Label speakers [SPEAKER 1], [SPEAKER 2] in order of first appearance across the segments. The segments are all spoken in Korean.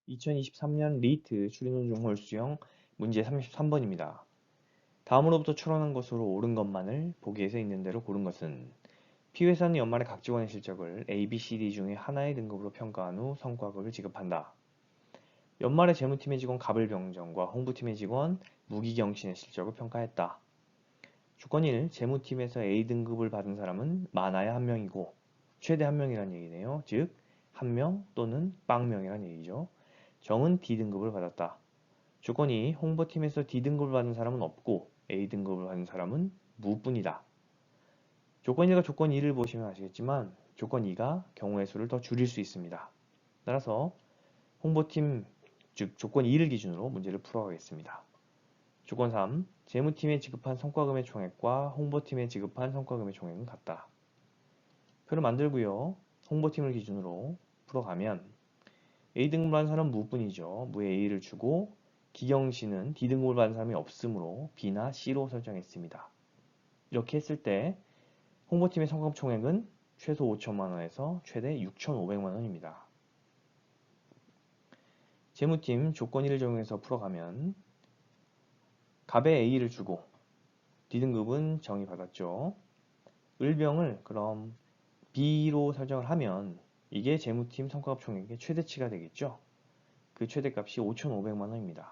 [SPEAKER 1] 2023년 리히트 추리논중 홀수형 문제 33번입니다. 다음으로부터 추론한 것으로 옳은 것만을 보기에서 있는 대로 고른 것은 P회사는 연말에 각 직원의 실적을 A, B, C, D 중에 하나의 등급으로 평가한 후 성과급을 지급한다. 연말에 재무팀의 직원 갑을병정과 홍보팀의 직원 무기경신의 실적을 평가했다. 조건 1. 재무팀에서 A등급을 받은 사람은 많아야 1명이고 최대 1명이란 얘기네요. 즉 1명 또는 빵명이란 얘기죠. 정은 D등급을 받았다. 조건 2. 홍보팀에서 D등급을 받은 사람은 없고 A등급을 받은 사람은 무뿐이다. 조건 1과 조건 2를 보시면 아시겠지만 조건 2가 경우의 수를 더 줄일 수 있습니다. 따라서 홍보팀, 즉 조건 2를 기준으로 문제를 풀어가겠습니다. 조건 3. 재무팀에 지급한 성과금의 총액과 홍보팀에 지급한 성과금의 총액은 같다. 표를 만들고요. 홍보팀을 기준으로 풀어가면 A등급을 받은 사람은 무뿐이죠. 무에 A를 주고 기경씨는 D등급을 받은 사람이 없으므로 B나 C로 설정했습니다. 이렇게 했을 때 홍보팀의 성과금 총액은 최소 5천만원에서 최대 6,500만원입니다. 재무팀 조건 1을 적용해서 풀어가면 갑에 A를 주고 D등급은 정의 받았죠. 을병을 그럼 B로 설정을 하면 이게 재무팀 성과급 총액의 최대치가 되겠죠. 그 최대값이 5,500만원입니다.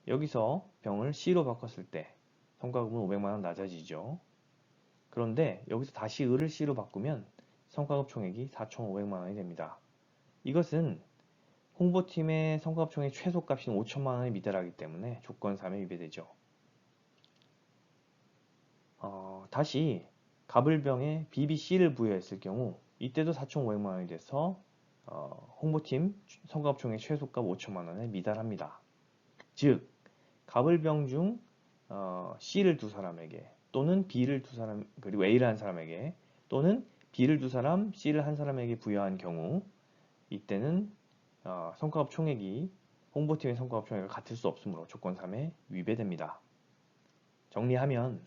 [SPEAKER 1] 여기서 병을 C로 바꿨을 때 성과급은 500만원 낮아지죠. 그런데 여기서 다시 을을 C로 바꾸면 성과급 총액이 4,500만원이 됩니다. 이것은 홍보팀의 성과급 총액 최소값인 5천만원에 미달하기 때문에 조건 3에 위배되죠. 다시 갑을병에 BBC를 부여했을 경우 이때도 4,500만원이 돼서 홍보팀 성과급 총액 최소값 5천만원에 미달합니다. 즉 갑을병 중 C를 두 사람에게 또는 B를 두 사람 그리고 A를 한 사람에게 또는 B를 두 사람 C를 한 사람에게 부여한 경우 이때는 성과급 총액이 홍보팀의 성과급 총액과 같을 수 없으므로 조건 3에 위배됩니다. 정리하면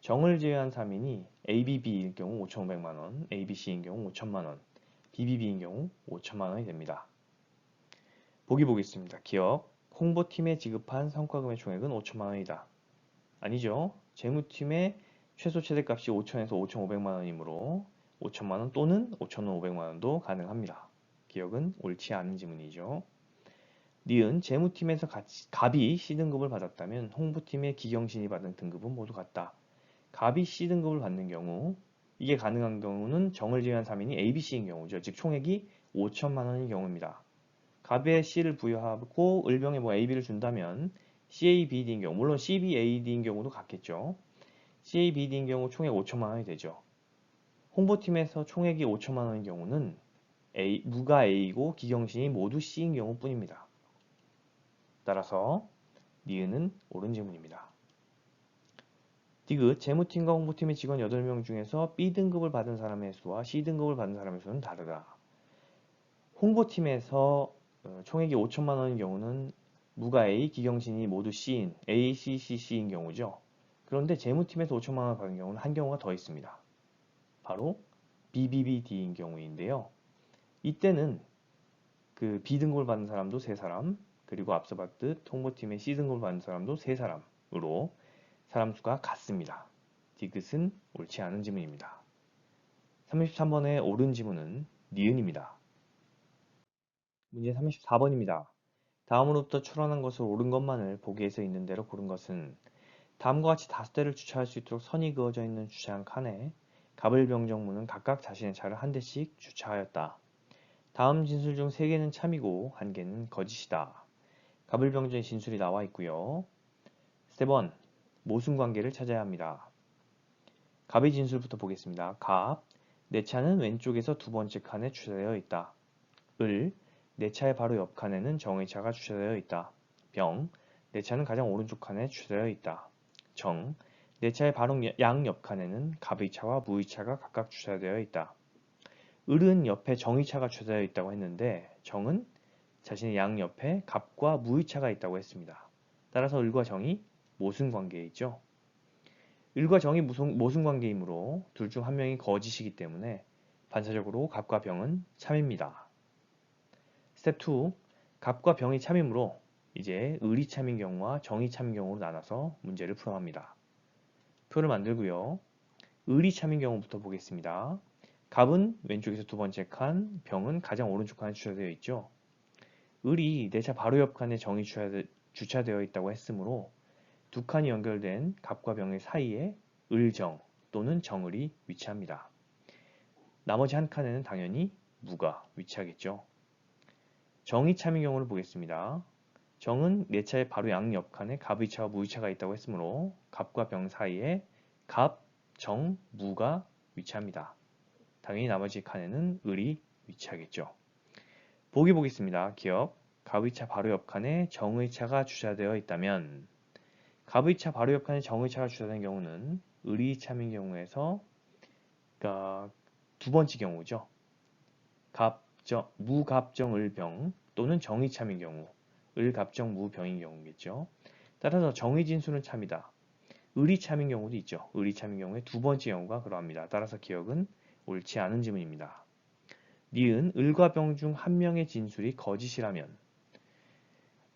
[SPEAKER 1] 정을 제외한 3인이 ABB일 경우 5,500만원, ABC인 경우 5천만원, BBB인 경우 5천만원이 됩니다. 보기 보겠습니다. 기억, 홍보팀에 지급한 성과금의 총액은 5천만원이다. 아니죠. 재무팀의 최소 최대값이 5천에서 5,500만원이므로 5천만원 또는 5,500만원도 가능합니다. 기억은 옳지 않은 지문이죠. 니은 재무팀에서 갑이 C등급을 받았다면 홍보팀의 기경신이 받은 등급은 모두 같다. 갑이 C등급을 받는 경우 이게 가능한 경우는 정을 제외한 3인이 ABC인 경우죠. 즉 총액이 5천만원인 경우입니다. 갑에 C를 부여하고 을병에 AB를 준다면 CABD인 경우 물론 CBAD인 경우도 같겠죠. CABD인 경우 총액 5천만원이 되죠. 홍보팀에서 총액이 5천만원인 경우는 무가 A이고 기경신이 모두 C인 경우뿐입니다. 따라서 니은은 옳은 지문입니다. 디귿, 재무팀과 홍보팀의 직원 8명 중에서 B등급을 받은 사람의 수와 C등급을 받은 사람의 수는 다르다. 홍보팀에서 총액이 5천만원인 경우는 무가 A, 기경신이 모두 C인 A, C, C, C인 경우죠. 그런데 재무팀에서 5천만원을 받은 경우는 한 경우가 더 있습니다. 바로 BBBD인 경우인데요. 이때는 그 B등급을 받은 사람도 3사람, 그리고 앞서 봤듯 홍보팀의 C등급을 받은 사람도 3사람으로 사람 수가 같습니다. 디귿은 옳지 않은 지문입니다. 33번의 옳은 지문은 니은입니다. 문제 34번입니다. 다음으로부터 추론한 것을 옳은 것만을 보기에서 있는 대로 고른 것은 다음과 같이 5대를 주차할 수 있도록 선이 그어져 있는 주차장 칸에 갑을병정문은 각각 자신의 차를 한 대씩 주차하였다. 다음 진술 중 3개는 참이고 1개는 거짓이다. 갑을병정의 진술이 나와 있고요. 스텝 1. 모순관계를 찾아야 합니다. 갑의 진술부터 보겠습니다. 갑, 내 차는 왼쪽에서 두 번째 칸에 주차되어 있다. 을, 내 차의 바로 옆 칸에는 정의 차가 주차되어 있다. 병, 내 차는 가장 오른쪽 칸에 주차되어 있다. 정, 내 차의 바로 양옆 칸에는 갑의 차와 무의 차가 각각 주차되어 있다. 을은 옆에 정의 차가 주차되어 있다고 했는데 정은 자신의 양옆에 갑과 무의 차가 있다고 했습니다. 따라서 을과 정이 모순관계에 있죠. 을과 정이 모순관계이므로 둘 중 한 명이 거짓이기 때문에 반사적으로 갑과 병은 참입니다. 스텝 2. 갑과 병이 참이므로 이제 을이 참인 경우와 정이 참인 경우로 나눠서 문제를 풀어갑니다. 표를 만들고요. 을이 참인 경우부터 보겠습니다. 갑은 왼쪽에서 두 번째 칸, 병은 가장 오른쪽 칸에 주차되어 있죠. 을이 내 차 바로 옆 칸에 정이 주차되어 있다고 했으므로 두 칸이 연결된 갑과 병의 사이에 을정 또는 정을이 위치합니다. 나머지 한 칸에는 당연히 무가 위치하겠죠. 정이 참인 경우를 보겠습니다. 정은 내 차의 바로 양옆 칸에 갑의 차와 무의 차가 있다고 했으므로 갑과 병 사이에 갑, 정, 무가 위치합니다. 당연히 나머지 칸에는 을이 위치하겠죠. 보기 보겠습니다. 기억. 갑의 차 바로 옆 칸에 정의 차가 주차되어 있다면 갑의 차 바로 옆 칸에 정의 차가 주차된 경우는 을이 참인 경우에서 그러니까 두 번째 경우죠. 무갑정 을병 또는 정의 참인 경우 을갑정 무병인 경우겠죠. 따라서 정의 진수는 참이다. 을이 참인 경우도 있죠. 을이 참인 경우에 두 번째 경우가 그러합니다. 따라서 기억은 옳지 않은 지문입니다. 니은 을과 병 중 한 명의 진술이 거짓이라면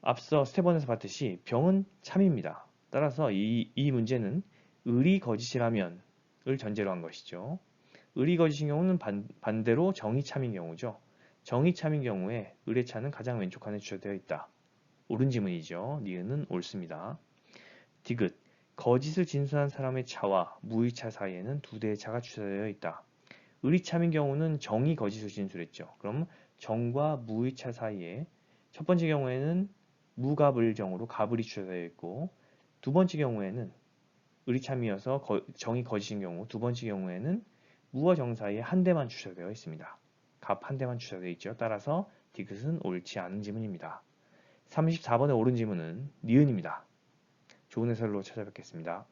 [SPEAKER 1] 앞서 스텝1에서 봤듯이 병은 참입니다. 따라서 이 문제는 을이 거짓이라면 을 전제로 한 것이죠. 을이 거짓인 경우는 반대로 정이 참인 경우죠. 정이 참인 경우에 을의 차는 가장 왼쪽 칸에 주차되어 있다. 옳은 지문이죠. 니은은 옳습니다. 디귿 거짓을 진술한 사람의 차와 무의 차 사이에는 두 대의 차가 주차되어 있다. 을이 참인 경우는 정이 거짓을 진술했죠. 그럼 정과 무의 차 사이에 첫 번째 경우에는 무갑을정으로 갑을이 주차되어 있고 두 번째 경우에는 을이 참이어서 정이 거짓인 경우 두 번째 경우에는 무와 정 사이에 한 대만 주차되어 있습니다. 갑 한 대만 주차되어 있죠. 따라서 디귿은 옳지 않은 지문입니다. 34번의 옳은 지문은 니은입니다. 좋은 해설로 찾아뵙겠습니다.